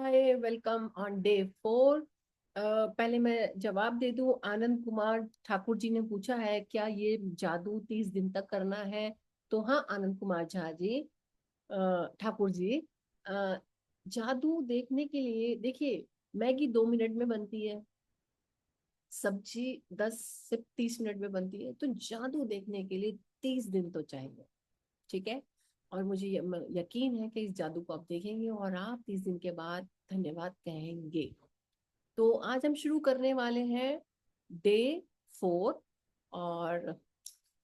Hi, welcome on day 4। पहले मैं जवाब दे दूं। आनंद कुमार ठाकुर जी ने पूछा है क्या ये जादू 30 दिन तक करना है। तो हाँ, आनंद कुमार झा जी, ठाकुर जी, अ, जादू देखने के लिए देखिए, मैगी 2 मिनट में बनती है, सब्जी 10 से 30 मिनट में बनती है, तो जादू देखने के लिए 30 दिन तो चाहिए। ठीक है। और मुझे यकीन है कि इस जादू को आप देखेंगे और आप 30 दिन के बाद धन्यवाद कहेंगे। तो आज हम शुरू करने वाले हैं डे 4। और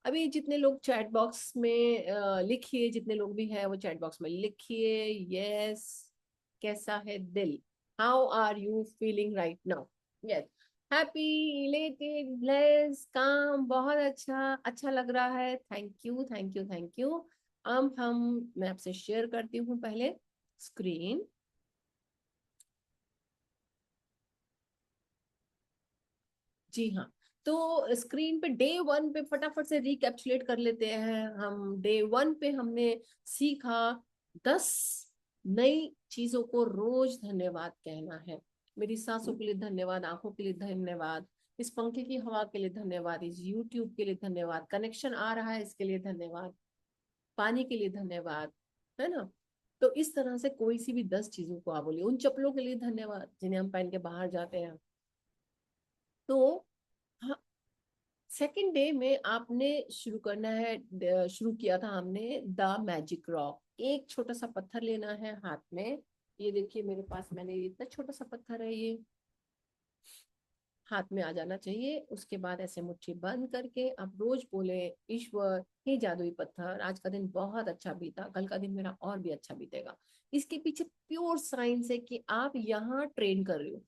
अभी जितने लोग चैट बॉक्स में लिखिए, जितने लोग भी हैं वो चैट बॉक्स में लिखिए। यस, कैसा है दिल? How are you feeling right now? Yes, happy, elated, bless, calm, बहुत अच्छा, अच्छा लग रहा है। Thank you, thank you, thank you. अब हम मैं आपसे शेयर करती हूँ पहले स्क्रीन। जी हाँ। तो स्क्रीन पे डे 1 पे फटाफट से रिकैप्चुलेट कर लेते हैं। हम डे 1 पे हमने सीखा 10 नई चीजों को रोज धन्यवाद कहना है। मेरी सांसों के लिए धन्यवाद, आंखों के लिए धन्यवाद, इस पंखे की हवा के लिए धन्यवाद, इस यूट्यूब के लिए धन्यवाद, कनेक्शन आ रहा है इसके लिए धन्यवाद, पानी के लिए धन्यवाद, है ना। तो इस तरह से कोई सी भी 10 चीजों को आप बोलिए। उन चप्पलों के लिए धन्यवाद जिन्हें हम पहन के बाहर जाते हैं। तो हाँ, सेकेंड डे में आपने शुरू करना है। शुरू किया था हमने द मैजिक रॉक। एक छोटा सा पत्थर लेना है हाथ में। ये देखिए मेरे पास, मैंने इतना छोटा सा पत्थर है, ये हाथ में आ जाना चाहिए। उसके बाद ऐसे मुट्ठी बंद करके आप रोज बोले, ईश्वर, हे जादुई पत्थर, आज का दिन बहुत अच्छा बीता, कल का दिन मेरा और भी अच्छा बीतेगा। इसके पीछे प्योर साइंस है कि आप यहाँ ट्रेन कर रहे हो।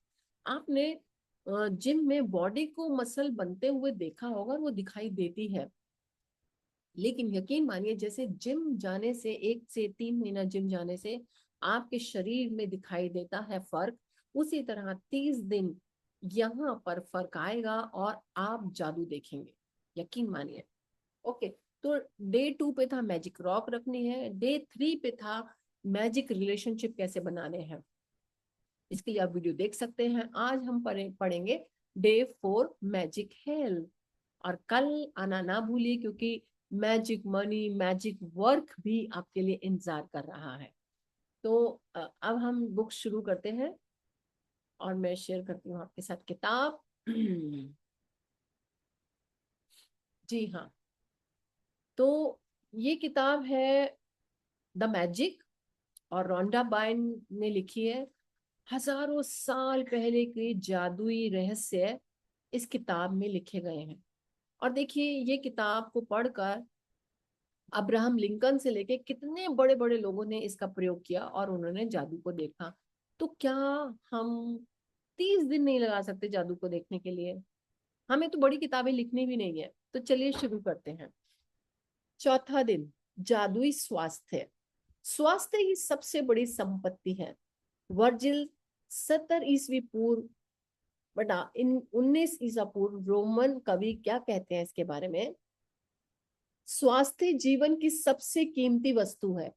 आपने जिम में बॉडी को मसल बनते हुए देखा होगा, वो दिखाई देती है। लेकिन यकीन मानिए, जैसे जिम जाने से, 1 से 3 महीना जिम जाने से आपके शरीर में दिखाई देता है फर्क, उसी तरह 30 दिन यहाँ पर फर्क आएगा और आप जादू देखेंगे। यकीन मानिए। ओके। तो डे 2 पे था मैजिक रॉक रखनी है। डे 3 पे था मैजिक रिलेशनशिप कैसे बनाने हैं। इसके लिए आप वीडियो देख सकते हैं। आज हम पढ़ेंगे डे 4 मैजिक हेल्थ। और कल आना ना भूलिए, क्योंकि मैजिक मनी, मैजिक वर्क भी आपके लिए इंतजार कर रहा है। तो अब हम बुक शुरू करते हैं और मैं शेयर करती हूँ आपके साथ किताब। जी हाँ। तो ये किताब है द मैजिक, और रोंडा बाइन ने लिखी है। हजारों साल पहले के जादुई रहस्य इस किताब में लिखे गए हैं। और देखिए, ये किताब को पढ़कर अब्राहम लिंकन से लेके कितने बड़े बड़े लोगों ने इसका प्रयोग किया और उन्होंने जादू को देखा। तो क्या हम 30 दिन नहीं लगा सकते जादू को देखने के लिए? हमें तो बड़ी किताबें लिखनी भी नहीं है। तो चलिए शुरू करते हैं। चौथा दिन, जादुई स्वास्थ्य। स्वास्थ्य ही सबसे बड़ी संपत्ति है। वर्जिल 70 ईस्वी पूर्व, बटा इन 19 ईसा पूर्व, रोमन कवि क्या कहते हैं इसके बारे में? स्वास्थ्य जीवन की सबसे कीमती वस्तु है,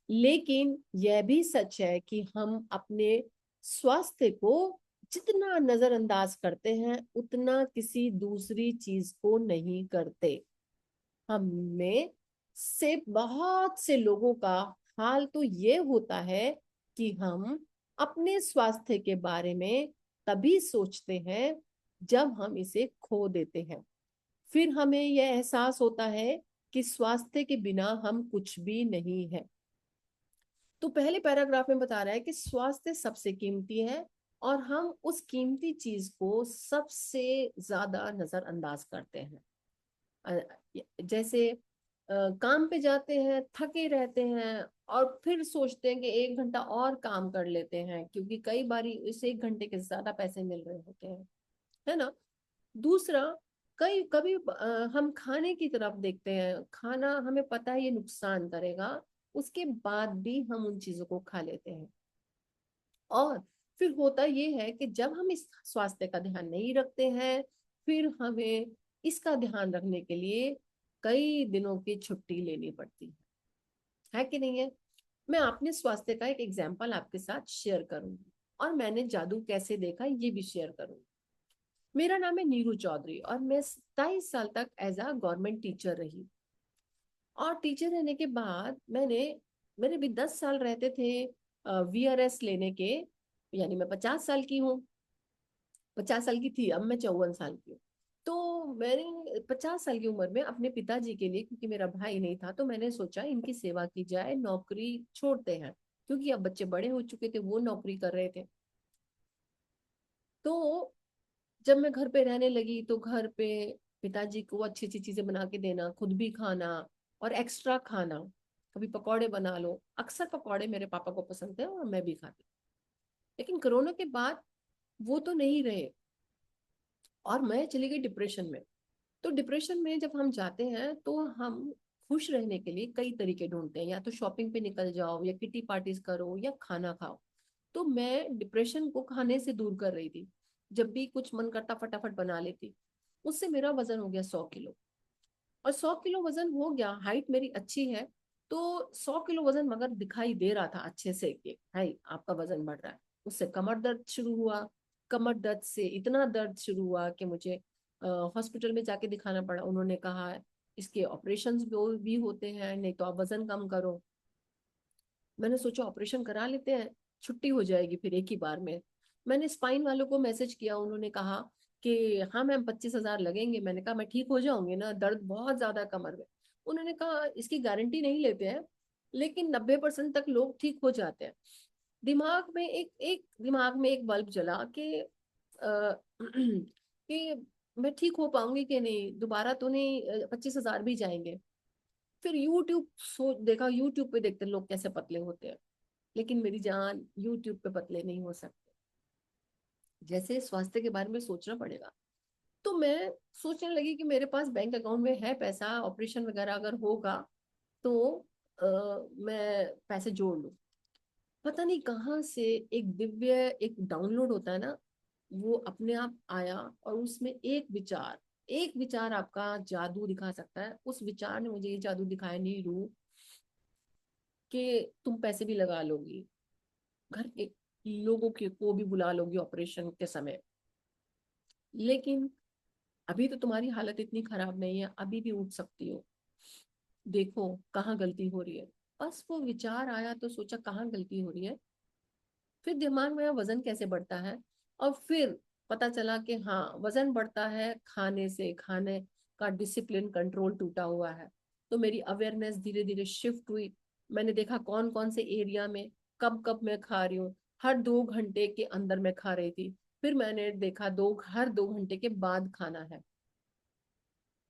लेकिन यह भी सच है कि हम अपने स्वास्थ्य को जितना नजरअंदाज करते हैं उतना किसी दूसरी चीज को नहीं करते। हम में से बहुत से लोगों का हाल तो ये होता है कि हम अपने स्वास्थ्य के बारे में तभी सोचते हैं जब हम इसे खो देते हैं। फिर हमें यह एहसास होता है कि स्वास्थ्य के बिना हम कुछ भी नहीं है। तो पहले पैराग्राफ में बता रहा है कि स्वास्थ्य सबसे कीमती है और हम उस कीमती चीज को सबसे ज्यादा नजरअंदाज करते हैं। जैसे काम पे जाते हैं, थके रहते हैं, और फिर सोचते हैं कि 1 घंटा और काम कर लेते हैं, क्योंकि कई बारी इस 1 घंटे के ज्यादा पैसे मिल रहे होते हैं, है ना। दूसरा, कई कभी हम खाने की तरफ देखते हैं, खाना हमें पता है ये नुकसान करेगा, उसके बाद भी हम उन चीजों को खा लेते हैं। और फिर होता ये है कि जब हम इस स्वास्थ्य का ध्यान नहीं रखते हैं, फिर हमें इसका ध्यान रखने के लिए कई दिनों की छुट्टी लेनी पड़ती है कि नहीं है। मैं अपने स्वास्थ्य का एक एग्जाम्पल आपके साथ शेयर करूंगी। और मैंने जादू कैसे देखा ये भी शेयर करूंगी। मेरा नाम है नीरू चौधरी और मैं 27 साल तक एज अ गवर्नमेंट टीचर रही। और टीचर रहने के बाद मेरे भी 10 साल रहते थे वीआरएस लेने के। यानी मैं 50 साल की हूँ, 50 साल की थी, अब मैं 54 साल की हूँ। तो मैंने 50 साल की उम्र में अपने पिताजी के लिए, क्योंकि मेरा भाई नहीं था, तो मैंने सोचा इनकी सेवा की जाए, नौकरी छोड़ते हैं, क्योंकि अब बच्चे बड़े हो चुके थे, वो नौकरी कर रहे थे। तो जब मैं घर पे रहने लगी तो घर पे पिताजी को अच्छी अच्छी चीजें बना के देना, खुद भी खाना और एक्स्ट्रा खाना। कभी पकौड़े बना लो, अक्सर पकौड़े मेरे पापा को पसंद है और मैं भी खाती। लेकिन कोरोना के बाद वो तो नहीं रहे और मैं चली गई डिप्रेशन में। तो डिप्रेशन में जब हम जाते हैं तो हम खुश रहने के लिए कई तरीके ढूंढते हैं, या तो शॉपिंग पे निकल जाओ, या किटी पार्टीज करो, या खाना खाओ। तो मैं डिप्रेशन को खाने से दूर कर रही थी। जब भी कुछ मन करता फटाफट बना लेती। उससे मेरा वजन हो गया 100 किलो। और 100 किलो वजन हो गया, हाइट मेरी अच्छी है। तो 100 किलो वजन मगर दिखाई दे रहा था अच्छे से कि भाई आपका वजन बढ़ रहा है। उससे कमर दर्द शुरू हुआ। कमर दर्द से इतना दर्द शुरू हुआ कि मुझे हॉस्पिटल में जाके दिखाना पड़ा। उन्होंने कहा इसके ऑपरेशंस भी होते हैं, नहीं तो आप वजन कम करो। मैंने सोचा ऑपरेशन करा लेते हैं, छुट्टी हो जाएगी फिर एक ही बार में। मैंने स्पाइन वालों को मैसेज किया, उन्होंने कहा कि हाँ मैम 25,000 लगेंगे। मैंने कहा मैं ठीक हो जाऊंगी ना, दर्द बहुत ज्यादा है कमर में। उन्होंने कहा इसकी गारंटी नहीं लेते हैं, लेकिन 90% तक लोग ठीक हो जाते हैं। दिमाग में एक बल्ब जला कि कि मैं ठीक हो पाऊंगी कि नहीं, दोबारा तो नहीं, 25,000 भी जाएंगे। फिर यूट्यूब देखा, यूट्यूब पे देखते लोग कैसे पतले होते हैं। लेकिन मेरी जान, यूट्यूब पे पतले नहीं हो सकते। जैसे स्वास्थ्य के बारे में सोचना पड़ेगा। तो मैं सोचने लगी कि मेरे पास बैंक अकाउंट में है पैसा, ऑपरेशन वगैरह अगर होगा तो मैं पैसे जोड़ लूं। पता नहीं कहाँ से एक डाउनलोड होता है ना, वो अपने आप आया। और उसमें एक विचार आपका जादू दिखा सकता है। उस विचार ने मुझे ये जादू दिखाया, नहीं रू, कि तुम पैसे भी लगा लोगी, घर के लोगों के को भी बुला लोगी ऑपरेशन के समय, लेकिन अभी तो तुम्हारी हालत इतनी खराब नहीं है, अभी भी उठ सकती हो। देखो कहाँ गलती हो रही है। बस वो विचार आया तो सोचा कहाँ गलती हो रही है। फिर दिमाग में वजन कैसे बढ़ता है, और फिर पता चला कि हाँ वजन बढ़ता है खाने से, खाने का डिसिप्लिन कंट्रोल टूटा हुआ है। तो मेरी अवेयरनेस धीरे धीरे शिफ्ट हुई। मैंने देखा कौन कौन से एरिया में कब कब मैं खा रही हूँ। हर 2 घंटे के अंदर मैं खा रही थी। फिर मैंने देखा हर 2 घंटे के बाद खाना है,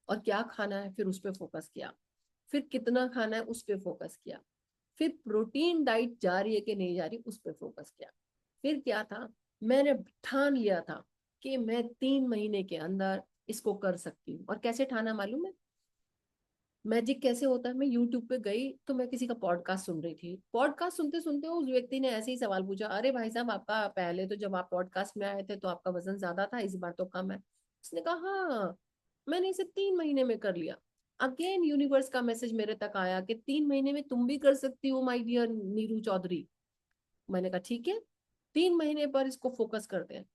और क्या खाना है फिर उस पर फोकस किया। फिर कितना खाना है उस पर फोकस किया। फिर प्रोटीन डाइट जा रही है कि नहीं जा रही उस पर फोकस किया। फिर क्या था, मैंने ठान लिया था कि मैं 3 महीने के अंदर इसको कर सकती हूँ। और कैसे ठाना मालूम है? मैजिक कैसे होता है, मैं यूट्यूब पे गई तो मैं किसी का पॉडकास्ट सुन रही थी। पॉडकास्ट सुनते सुनते उस व्यक्ति ने ऐसे ही सवाल पूछा, अरे भाई साहब आपका पहले तो जब आप पॉडकास्ट में आए थे तो आपका वजन ज्यादा था, इस बार तो कम है। उसने कहा हाँ, मैंने इसे 3 महीने में कर लिया। अगेन यूनिवर्स का मैसेज मेरे तक आया कि 3 महीने में तुम भी कर सकती हो माय डियर नीरू चौधरी। मैंने कहा ठीक है, 3 महीने पर इसको फोकस करते हैं।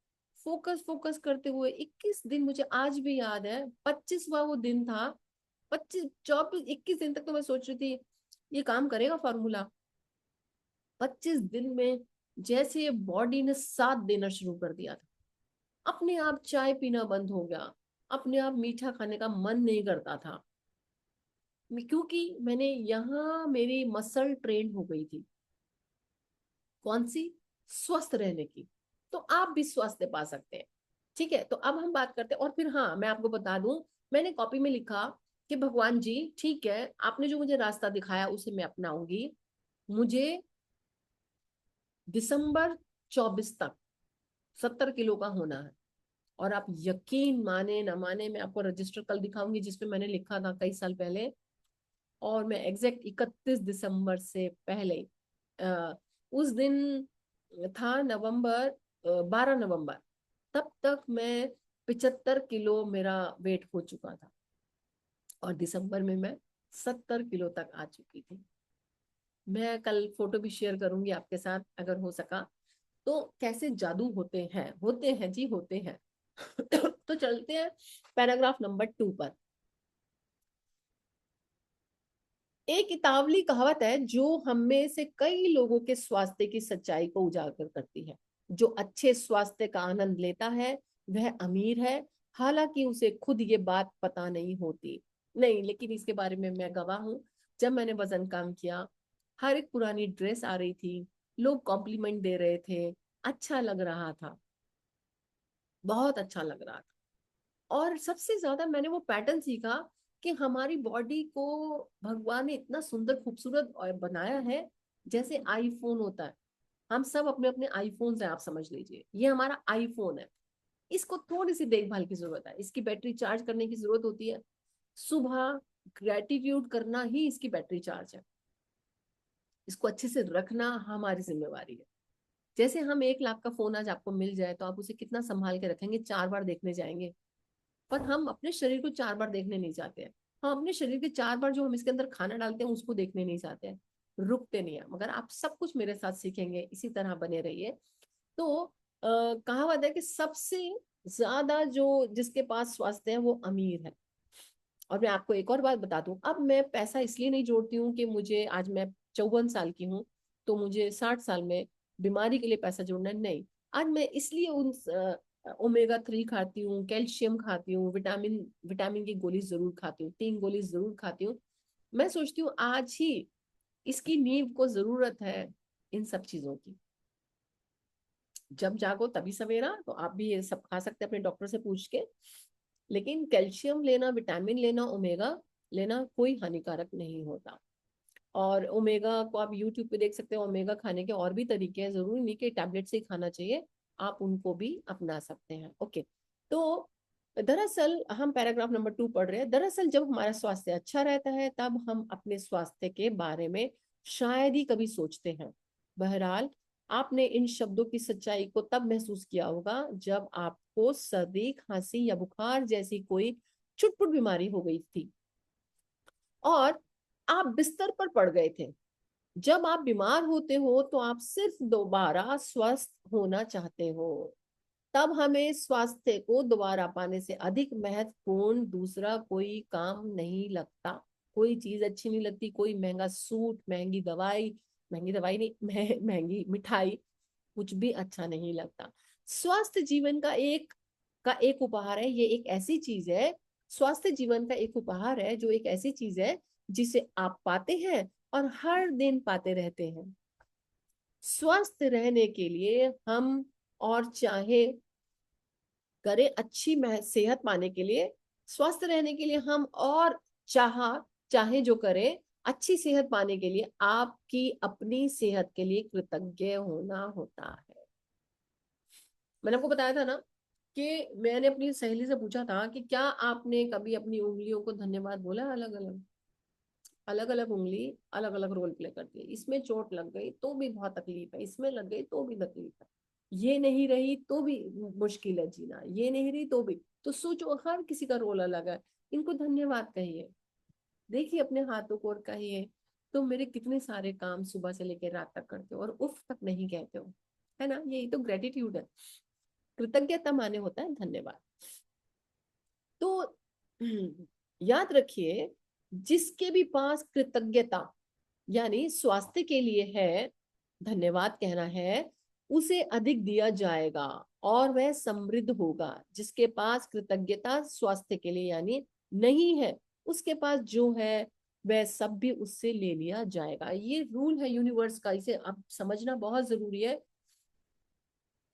फोकस फोकस करते हुए 21 दिन, मुझे आज भी याद है, 25वां वो दिन था। 25 24 21 दिन तक तो मैं सोच रही थी ये काम करेगा फॉर्मूला। 25 दिन में जैसे बॉडी ने साथ देना शुरू कर दिया था, अपने आप चाय पीना बंद हो गया, अपने आप मीठा खाने का मन नहीं करता था। क्योंकि मैंने यहाँ मेरी मसल ट्रेन हो गई थी। कौन सी? स्वस्थ रहने की। तो आप भी स्वास्थ्य पा सकते हैं। ठीक है, तो अब हम बात करते हैं। और फिर हाँ, मैं आपको बता दूं, मैंने कॉपी में लिखा कि भगवान जी ठीक है, आपने जो मुझे रास्ता दिखाया उसे मैं अपनाऊंगी। मुझे दिसंबर 24 तक 70 किलो का होना है। और आप यकीन माने ना माने, मैं आपको रजिस्टर कल दिखाऊंगी जिसपे मैंने लिखा था कई साल पहले। और मैं एग्जैक्ट 31 दिसंबर से पहले, उस दिन था नवंबर, 12 नवंबर, तब तक मैं 75 किलो मेरा वेट हो चुका था। और दिसंबर में मैं 70 किलो तक आ चुकी थी। मैं कल फोटो भी शेयर करूंगी आपके साथ अगर हो सका। तो कैसे जादू होते हैं जी, होते हैं। तो चलते हैं पैराग्राफ नंबर 2 पर। एक इतावली कहावत है जो हम में से कई लोगों के स्वास्थ्य की सच्चाई को उजागर करती है। जो अच्छे स्वास्थ्य का आनंद लेता है वह अमीर है, हालांकि उसे खुद ये बात पता नहीं होती। नहीं, लेकिन इसके बारे में मैं गवाह हूँ। जब मैंने वजन कम किया, हर एक पुरानी ड्रेस आ रही थी, लोग कॉम्प्लीमेंट दे रहे थे, अच्छा लग रहा था, बहुत अच्छा लग रहा था। और सबसे ज्यादा मैंने वो पैटर्न सीखा कि हमारी बॉडी को भगवान ने इतना सुंदर खूबसूरत और बनाया है, जैसे आईफोन होता है। हम सब अपने अपने आईफोन है, आप समझ लीजिए ये हमारा आईफोन है। इसको थोड़ी सी देखभाल की जरूरत है, इसकी बैटरी चार्ज करने की जरूरत होती है। सुबह ग्रेटिट्यूड करना ही इसकी बैटरी चार्ज है। इसको अच्छे से रखना हमारी जिम्मेवारी है। जैसे हम 1 लाख का फोन आज आपको मिल जाए तो आप उसे कितना संभाल के रखेंगे, 4 बार देखने जाएंगे। पर हम अपने शरीर को 4 बार देखने नहीं चाहते हैं। हम अपने शरीर के 4 बार जो हम इसके अंदर खाना डालते हैं उसको देखने नहीं चाहते हैं, रुकते नहीं है। मगर आप सब कुछ मेरे साथ सीखेंगे, इसी तरह बने रहिए। तो कहावत है कि सबसे ज्यादा जो जिसके पास स्वास्थ्य है वो अमीर है। और मैं आपको एक और बात बता दूं, अब मैं पैसा इसलिए नहीं जोड़ती हूँ कि मुझे, आज मैं 54 साल की हूँ तो मुझे 60 साल में बीमारी के लिए पैसा जोड़ना है, नहीं। आज मैं इसलिए उन ओमेगा 3 खाती हूँ, कैल्शियम खाती हूँ, विटामिन विटामिन की गोली जरूर खाती हूँ, 3 गोली जरूर खाती हूँ। मैं सोचती हूँ आज ही इसकी नींव को जरूरत है इन सब चीजों की। जब जागो तभी सवेरा, तो आप भी ये सब खा सकते हैं अपने डॉक्टर से पूछ के। लेकिन कैल्शियम लेना, विटामिन लेना, ओमेगा लेना कोई हानिकारक नहीं होता। और ओमेगा को आप यूट्यूब पे देख सकते हो, ओमेगा खाने के और भी तरीके हैं, जरूरी नहीं कि टैबलेट से ही खाना चाहिए, आप उनको भी अपना सकते हैं। ओके। तो दरअसल हम पैराग्राफ नंबर 2 पढ़ रहे हैं। दरअसल जब हमारा स्वास्थ्य अच्छा रहता है तब हम अपने स्वास्थ्य के बारे में शायद ही कभी सोचते हैं। बहरहाल, आपने इन शब्दों की सच्चाई को तब महसूस किया होगा जब आपको सर्दी, खांसी या बुखार जैसी कोई छुटपुट बीमारी हो गई थी और आप बिस्तर पर पड़ गए थे। जब आप बीमार होते हो तो आप सिर्फ दोबारा स्वस्थ होना चाहते हो। तब हमें स्वास्थ्य को दोबारा पाने से अधिक महत्वपूर्ण दूसरा कोई काम नहीं लगता। कोई चीज अच्छी नहीं लगती, कोई महंगा सूट, महंगी दवाई नहीं, महंगी मिठाई, कुछ भी अच्छा नहीं लगता। स्वास्थ्य जीवन का एक उपहार है। ये एक ऐसी चीज है, स्वास्थ्य जीवन का एक उपहार है जो एक ऐसी चीज है जिसे आप पाते हैं और हर दिन पाते रहते हैं। स्वस्थ रहने के लिए हम और चाहे करें अच्छी सेहत पाने के लिए, स्वस्थ रहने के लिए हम और चाह चाहे जो करें अच्छी सेहत पाने के लिए आपकी अपनी सेहत के लिए कृतज्ञ होना होता है। मैंने आपको बताया था ना कि मैंने अपनी सहेली से पूछा था कि क्या आपने कभी अपनी उंगलियों को धन्यवाद बोला। अलग अलग, अलग अलग उंगली अलग अलग रोल प्ले करती है। इसमें चोट लग गई तो भी बहुत तकलीफ है, इसमें लग गई तो भी तकलीफ है, ये नहीं रही तो भी मुश्किल है जीना, ये नहीं रही तो भी। तो सोचो, हर किसी का रोल अलग है। इनको धन्यवाद कहिए, देखिए अपने हाथों को और कहिए तुम मेरे कितने सारे काम सुबह से लेकर रात तक करते हो और उफ तक नहीं कहते हो। है ना, यही तो ग्रेटिट्यूड है। कृतज्ञता माने होता है धन्यवाद। तो याद रखिए, जिसके भी पास कृतज्ञता यानी स्वास्थ्य के लिए है, धन्यवाद कहना है, उसे अधिक दिया जाएगा और वह समृद्ध होगा। जिसके पास कृतज्ञता स्वास्थ्य के लिए यानी नहीं है, उसके पास जो है वह सब भी उससे ले लिया जाएगा। ये रूल है यूनिवर्स का, इसे आप समझना बहुत जरूरी है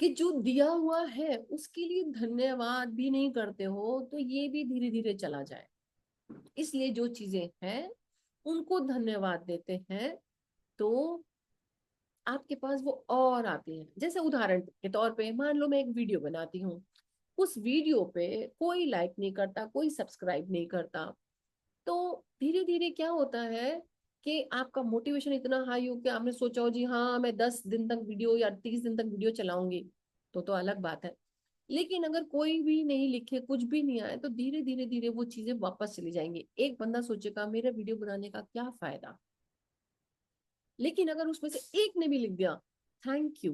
कि जो दिया हुआ है उसके लिए धन्यवाद भी नहीं करते हो तो ये भी धीरे धीरे चला जाए। इसलिए जो चीजें हैं उनको धन्यवाद देते हैं तो आपके पास वो और आती है। जैसे उदाहरण के तौर पे मान लो मैं एक वीडियो बनाती हूँ, उस वीडियो पे कोई लाइक नहीं करता, कोई सब्सक्राइब नहीं करता, तो धीरे धीरे क्या होता है कि आपका मोटिवेशन इतना हाई हो कि आपने सोचा हो जी हाँ मैं 10 दिन तक वीडियो या 30 दिन तक वीडियो चलाऊंगी, तो अलग बात है। लेकिन अगर कोई भी नहीं लिखे, कुछ भी नहीं आए, तो धीरे धीरे धीरे वो चीजें वापस चली जाएंगी। एक बंदा सोचेगा मेरा वीडियो बनाने का क्या फायदा, लेकिन अगर उसमें से एक ने भी लिख दिया थैंक यू,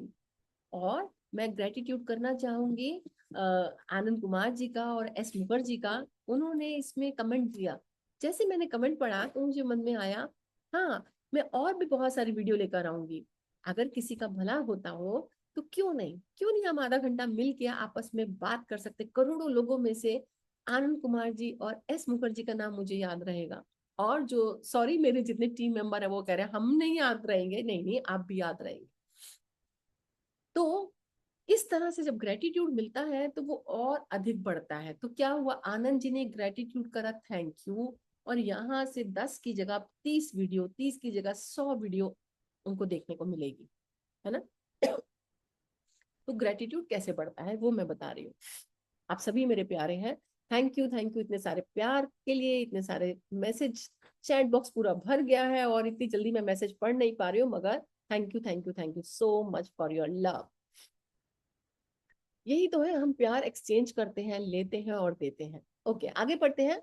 और मैं ग्रेटिट्यूड करना चाहूंगी आनंद कुमार जी का और एस मुखर्जी का। उन्होंने इसमें कमेंट दिया, जैसे मैंने कमेंट पढ़ा तो मुझे मन में आया, हाँ मैं और भी बहुत सारी वीडियो लेकर आऊंगी। अगर किसी का भला होता हो तो क्यों नहीं हम आधा घंटा मिल के आपस में बात कर सकते। करोड़ों लोगों में से आनंद कुमार जी और एस मुखर्जी का नाम मुझे याद रहेगा। और जो सॉरी मेरे जितने टीम मेंबर है वो कह रहे हैं हम नहीं याद रहेंगे, नहीं नहीं आप भी याद रहेंगे। तो इस तरह से जब ग्रेटिट्यूड मिलता है तो वो और अधिक बढ़ता है। तो क्या हुआ, आनंद जी ने ग्रेटिट्यूड करा थैंक यू, और यहाँ से 10 की जगह 30 वीडियो, 30 की जगह 100 वीडियो उनको देखने को मिलेगी, है ना। तो ग्रेटिट्यूड कैसे बढ़ता है वो मैं बता रही हूँ। आप सभी मेरे प्यारे हैं, थैंक यू इतने सारे प्यार के लिए, इतने सारे मैसेज। चैट बॉक्स पूरा भर गया है और इतनी जल्दी मैं मैसेज पढ़ नहीं पा रही हूँ, मगर thank you so much for your love. यही तो है, हम प्यार एक्सचेंज करते हैं, लेते हैं और देते हैं। ओके, आगे बढ़ते हैं।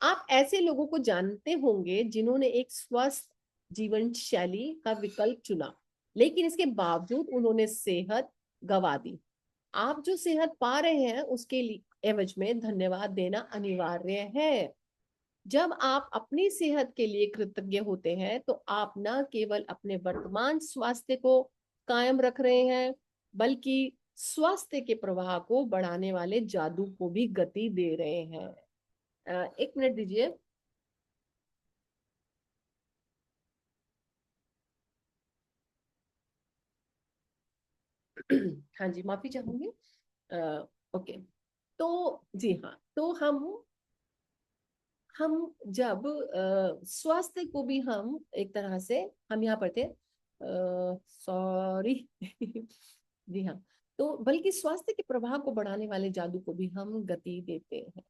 आप ऐसे लोगों को जानते होंगे जिन्होंने एक स्वस्थ जीवन शैली का विकल्प चुना, लेकिन इसके बावजूद उन्होंने सेहत गंवा दी। आप जो सेहत पा रहे हैं उसके लिए एवज में धन्यवाद देना अनिवार्य है। जब आप अपनी सेहत के लिए कृतज्ञ होते हैं तो आप न केवल अपने वर्तमान स्वास्थ्य को कायम रख रहे हैं, बल्कि स्वास्थ्य के प्रवाह को बढ़ाने वाले जादू को भी गति दे रहे हैं। 1 मिनट दीजिए। हाँ जी, माफी चाहूंगी। ओके, तो जी हाँ, तो हम जब स्वास्थ्य को भी हम एक तरह से, हम यहाँ पर थे, सॉरी जी हाँ, तो बल्कि स्वास्थ्य के प्रभाव को बढ़ाने वाले जादू को भी हम गति देते हैं।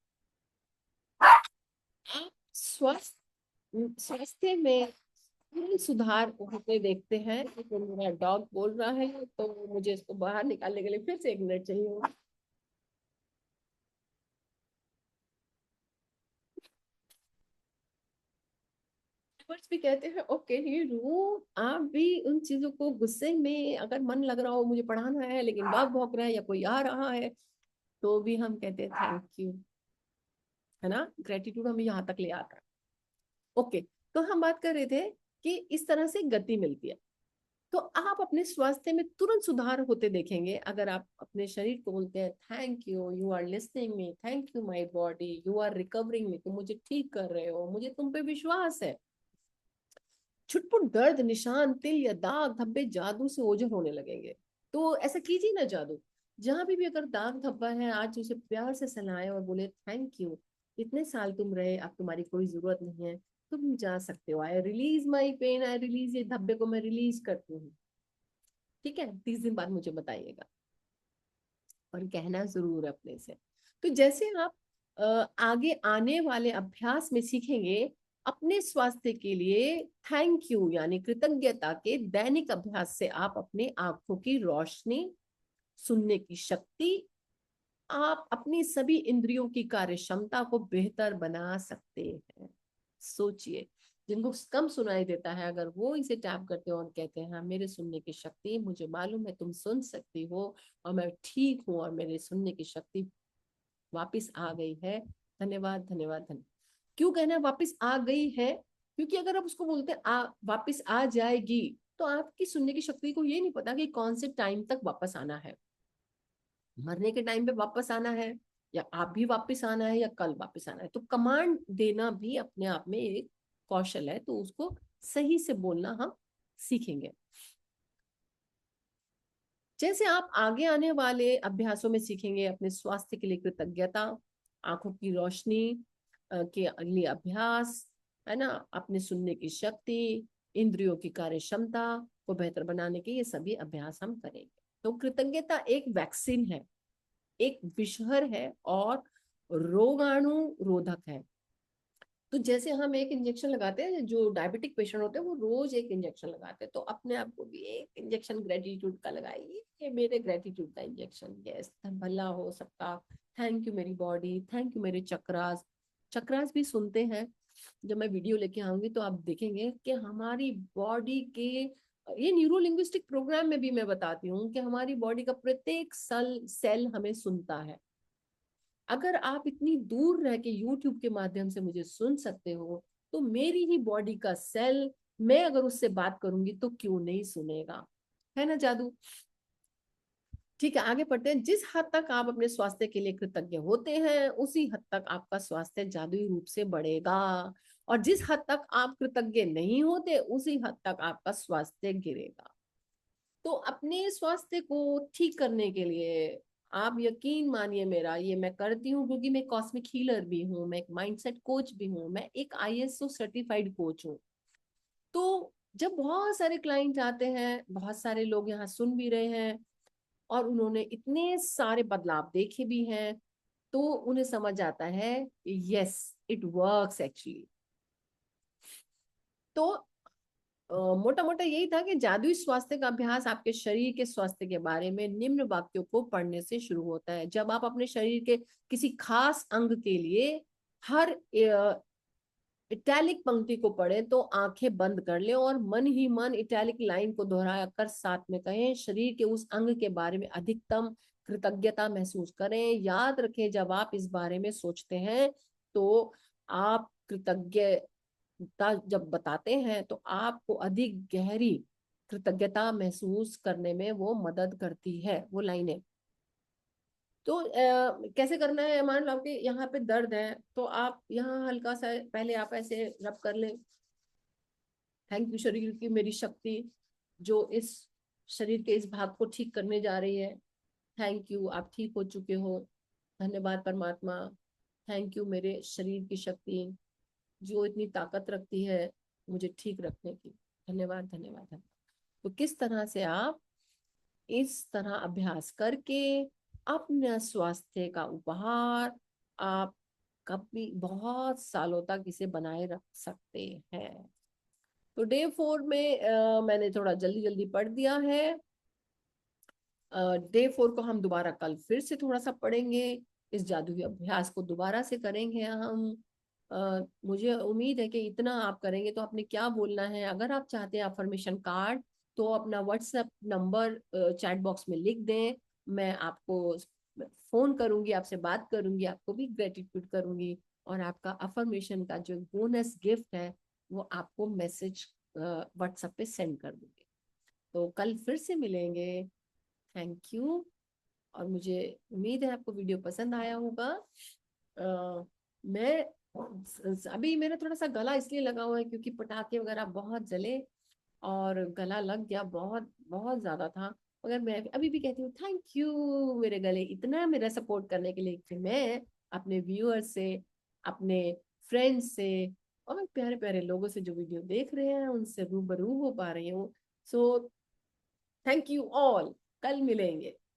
आप स्वास्थ्य में पूर्ण सुधार होते देखते हैं। तो मेरा डॉग बोल रहा है तो मुझे इसको बाहर निकालने के लिए फिर से 1 मिनट चाहिए। एक्सपर्ट्स भी कहते हैं ओके नीरू, आप भी उन चीजों को, गुस्से में अगर मन लग रहा हो मुझे पढ़ाना है लेकिन बाप भौंक रहा है या कोई आ रहा है, तो भी हम कहते हैं थैंक यू, है ना। ग्रेटिट्यूड हमें यहाँ तक ले आता है। ओके, तो हम बात कर रहे थे कि इस तरह से गति मिलती है। तो आप अपने स्वास्थ्य में तुरंत सुधार होते देखेंगे अगर आप अपने शरीर को बोलते हैं thank you, you are listening me, thank you my body, you are recovering me, तुम मुझे ठीक कर रहे हो, मुझे तुम पे विश्वास है। छुटपुट दर्द, निशान, तिल या दाग धब्बे जादू से ओझल होने लगेंगे। तो ऐसा कीजिए ना जादू। जहां भी अगर दाग धब्बा है, आज उसे प्यार से सहलाएं और बोले थैंक यू, इतने साल तुम रहे, अब तुम्हारी कोई जरूरत नहीं है, तुम जा सकते हो। I release my pain, I release, ये धब्बे को मैं रिलीज करती हूँ। ठीक है, 30 दिन बाद मुझे बताइएगा, और कहना जरूर है अपने से। तो जैसे आप आगे आने वाले अभ्यास में सीखेंगे, अपने स्वास्थ्य के लिए थैंक यू यानी कृतज्ञता के दैनिक अभ्यास से आप अपने आंखों की रोशनी, सुनने की शक्ति, आप अपनी सभी इंद्रियों की कार्य क्षमता को बेहतर बना सकते हैं। सोचिए, जिनको कम सुनाई देता है अगर वो इसे टैप करते हो और कहते हैं हाँ मेरे सुनने की शक्ति, मुझे मालूम है तुम सुन सकती हो और मैं ठीक हूँ और मेरे सुनने की शक्ति वापस आ गई है, धन्यवाद धन्यवाद धन्यवाद। क्यों कहना है वापस आ गई है? क्योंकि अगर आप उसको बोलते हैं वापस आ जाएगी, तो आपकी सुनने की शक्ति को ये नहीं पता कि कौन से टाइम तक वापस आना है। मरने के टाइम पे वापस आना है, या आप भी वापस आना है, या कल वापस आना है। तो कमांड देना भी अपने आप में एक कौशल है, तो उसको सही से बोलना हम सीखेंगे। जैसे आप आगे आने वाले अभ्यासों में सीखेंगे अपने स्वास्थ्य के लिए कृतज्ञता, आंखों की रोशनी के लिए अभ्यास, है ना, अपने सुनने की शक्ति, इंद्रियों की कार्य क्षमता को बेहतर बनाने के ये सभी अभ्यास हम करेंगे। तो कृतज्ञता एक वैक्सीन है, एक विषहर है और रोगाणु रोधक है। तो जैसे हम एक इंजेक्शन लगाते हैं, जो डायबिटिक पेशेंट होते हैं वो रोज एक इंजेक्शन लगाते हैं, तो अपने आप को भी एक इंजेक्शन ग्रेटिट्यूड का लगाइए। ये मेरे ग्रेटिट्यूड का इंजेक्शन, यस भला हो सबका। थैंक यू मेरी बॉडी, थैंक यू मेरे चक्रास। चक्रास भी सुनते हैं, जब मैं वीडियो लेके आऊंगी तो आप देखेंगे कि हमारी बॉडी के ये न्यूरो लिंग्विस्टिक प्रोग्राम में भी मैं बताती हूँ कि हमारी बॉडी का प्रत्येक सेल हमें सुनता है। अगर आप इतनी दूर रह के यूट्यूब के माध्यम से मुझे सुन सकते हो, तो मेरी ही बॉडी का सेल, मैं अगर उससे बात करूंगी तो क्यों नहीं सुनेगा, है ना जादू। ठीक है, आगे बढ़ते हैं। जिस हद तक आप अपने स्वास्थ्य के लिए कृतज्ञ होते हैं, उसी हद तक आपका स्वास्थ्य जादुई रूप से बढ़ेगा। और जिस हद तक आप कृतज्ञ नहीं होते, उसी हद तक आपका स्वास्थ्य गिरेगा। तो अपने स्वास्थ्य को ठीक करने के लिए, आप यकीन मानिए मेरा, ये मैं करती हूँ क्योंकि मैं कॉस्मिक हीलर भी हूँ, मैं एक माइंडसेट कोच भी हूँ, मैं एक ISO सर्टिफाइड कोच हूँ। तो जब बहुत सारे क्लाइंट आते हैं, बहुत सारे लोग यहाँ सुन भी रहे हैं और उन्होंने इतने सारे बदलाव देखे भी हैं, तो उन्हें समझ आता है यस इट वर्क्स एक्चुअली। तो मोटा मोटा यही था कि जादुई स्वास्थ्य का अभ्यास आपके शरीर के स्वास्थ्य के बारे में निम्न वाक्यों को पढ़ने से शुरू होता है। जब आप अपने शरीर के किसी खास अंग के लिए हर इटैलिक पंक्ति को पढ़ें, तो आंखें बंद कर लें और मन ही मन इटैलिक लाइन को दोहरा कर साथ में कहें, शरीर के उस अंग के बारे में अधिकतम कृतज्ञता महसूस करें। याद रखें, जब आप इस बारे में सोचते हैं तो आप कृतज्ञता जब बताते हैं तो आपको अधिक गहरी कृतज्ञता महसूस करने में वो मदद करती है वो लाइनें। तो कैसे करना है, मान लो आपके यहाँ पे दर्द है, तो आप यहाँ हल्का सा पहले आप ऐसे रब कर लें। थैंक यू शरीर की मेरी शक्ति जो इस शरीर के इस भाग को ठीक करने जा रही है। थैंक यू, आप ठीक हो चुके हो। धन्यवाद परमात्मा। थैंक यू मेरे शरीर की शक्ति जो इतनी ताकत रखती है मुझे ठीक रखने की। धन्यवाद धन्यवाद धन्यवाद। तो किस तरह से आप इस तरह अभ्यास करके अपने स्वास्थ्य का उपहार आप कभी बहुत सालों तक इसे बनाए रख सकते हैं। तो डे 4 में मैंने थोड़ा जल्दी जल्दी पढ़ दिया है। डे 4 को हम दोबारा कल फिर से थोड़ा सा पढ़ेंगे। इस जादुई अभ्यास को दोबारा से करेंगे हम। मुझे उम्मीद है कि इतना आप करेंगे तो आपने क्या बोलना है। अगर आप चाहते हैं अफर्मेशन कार्ड, तो अपना व्हाट्सएप नंबर चैट बॉक्स में लिख दें। मैं आपको फोन करूंगी, आपसे बात करूंगी, आपको भी ग्रेटिट्यूड करूंगी, और आपका अफर्मेशन का जो बोनस गिफ्ट है वो आपको मैसेज व्हाट्सएप पे सेंड कर दूंगी। तो कल फिर से मिलेंगे। Thank you. और मुझे उम्मीद है आपको वीडियो पसंद आया होगा। मैं अभी मेरा थोड़ा सा गला इसलिए लगा हुआ है क्योंकि पटाखे वगैरह बहुत जले और गला लग गया, बहुत बहुत ज्यादा था। मगर मैं अभी भी कहती हूँ थैंक यू मेरे गले इतना मेरा सपोर्ट करने के लिए, कि मैं अपने व्यूअर्स से, अपने फ्रेंड्स से और प्यारे प्यारे लोगों से जो वीडियो देख रहे हैं उनसे रूबरू हो पा रही हूँ। So thank you all. कल मिलेंगे।